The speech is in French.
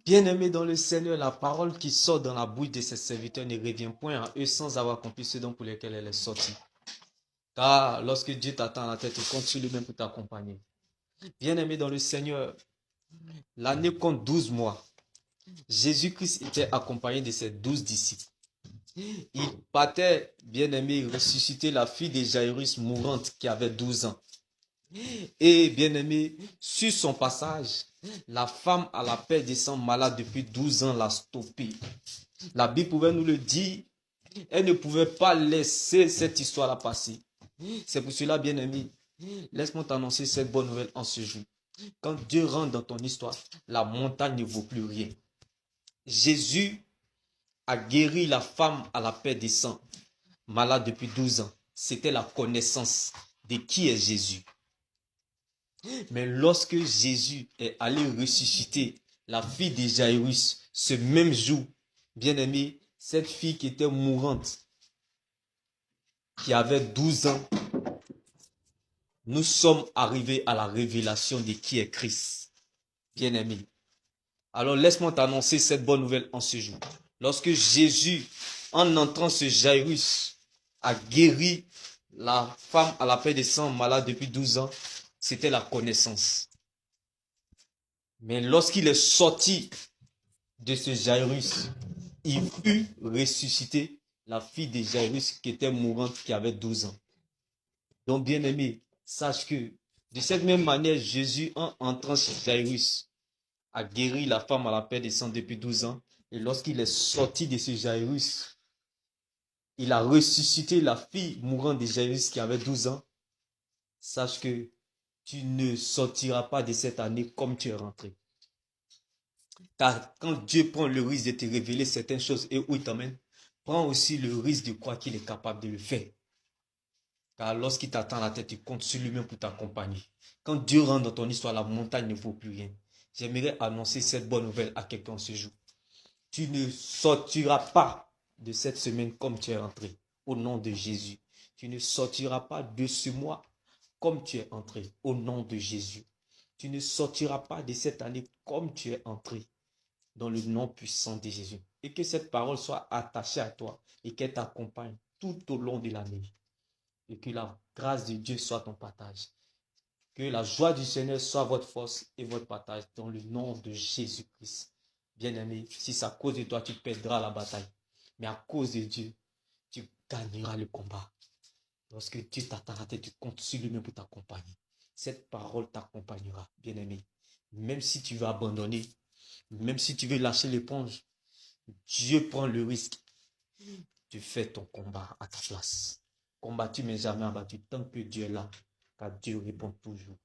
Bien-aimés dans le Seigneur, la parole qui sort dans la bouche de ses serviteurs ne revient point à eux sans avoir accompli ce dont pour lesquels elle est sortie. Car lorsque Dieu t'attend à la tête, il compte sur lui-même pour t'accompagner. Bien-aimés dans le Seigneur, l'année compte 12 mois. Jésus-Christ était accompagné de ses 12 disciples. Il partait, bien-aimé, ressusciter la fille de Jairus mourante qui avait 12 ans. Et bien-aimé, sur son passage, la femme à la paix descend malade depuis 12 ans l'a stoppé. La Bible pouvait nous le dire, elle ne pouvait pas laisser cette histoire-là passer. C'est pour cela, bien-aimé, laisse-moi t'annoncer cette bonne nouvelle en ce jour. Quand Dieu rentre dans ton histoire, la montagne ne vaut plus rien. Jésus a guéri la femme à la paix des sangs, malade depuis 12 ans. C'était la connaissance de qui est Jésus. Mais lorsque Jésus est allé ressusciter la fille de Jairus ce même jour, bien-aimé, cette fille qui était mourante, qui avait 12 ans, nous sommes arrivés à la révélation de qui est Christ. Bien-aimé. Alors laisse-moi t'annoncer cette bonne nouvelle en ce jour. Lorsque Jésus, en entrant ce Jairus, a guéri la femme à la paix des sangs malade depuis 12 ans, c'était la connaissance. Mais lorsqu'il est sorti de ce Jairus, il fut ressuscité la fille de Jairus qui était mourante, qui avait 12 ans. Donc, bien-aimé, sache que de cette même manière, Jésus, en entrant chez Jairus, a guéri la femme à la paix des sangs depuis 12 ans. Et lorsqu'il est sorti de ce Jairus, il a ressuscité la fille mourante de Jairus qui avait 12 ans. Sache que tu ne sortiras pas de cette année comme tu es rentré. Car quand Dieu prend le risque de te révéler certaines choses et où il t'emmène, prends aussi le risque de croire qu'il est capable de le faire. Car lorsqu'il t'attend à la tête, il compte sur lui-même pour t'accompagner. Quand Dieu rentre dans ton histoire, la montagne ne vaut plus rien. J'aimerais annoncer cette bonne nouvelle à quelqu'un ce jour. Tu ne sortiras pas de cette semaine comme tu es entré. Au nom de Jésus. Tu ne sortiras pas de ce mois comme tu es entré. Au nom de Jésus. Tu ne sortiras pas de cette année comme tu es entré. Dans le nom puissant de Jésus. Et que cette parole soit attachée à toi et qu'elle t'accompagne tout au long de l'année. Et que la grâce de Dieu soit ton partage. Que la joie du Seigneur soit votre force et votre partage dans le nom de Jésus-Christ. Bien-aimé, si c'est à cause de toi, tu perdras la bataille. Mais à cause de Dieu, tu gagneras le combat. Lorsque Dieu t'attend à tête, tu comptes sur lui-même pour t'accompagner. Cette parole t'accompagnera, bien-aimé. Même si tu veux abandonner, même si tu veux lâcher l'éponge, Dieu prend le risque. Tu fais ton combat à ta place. Combattu mais jamais abattu tant que Dieu est là. Car Dieu répond toujours.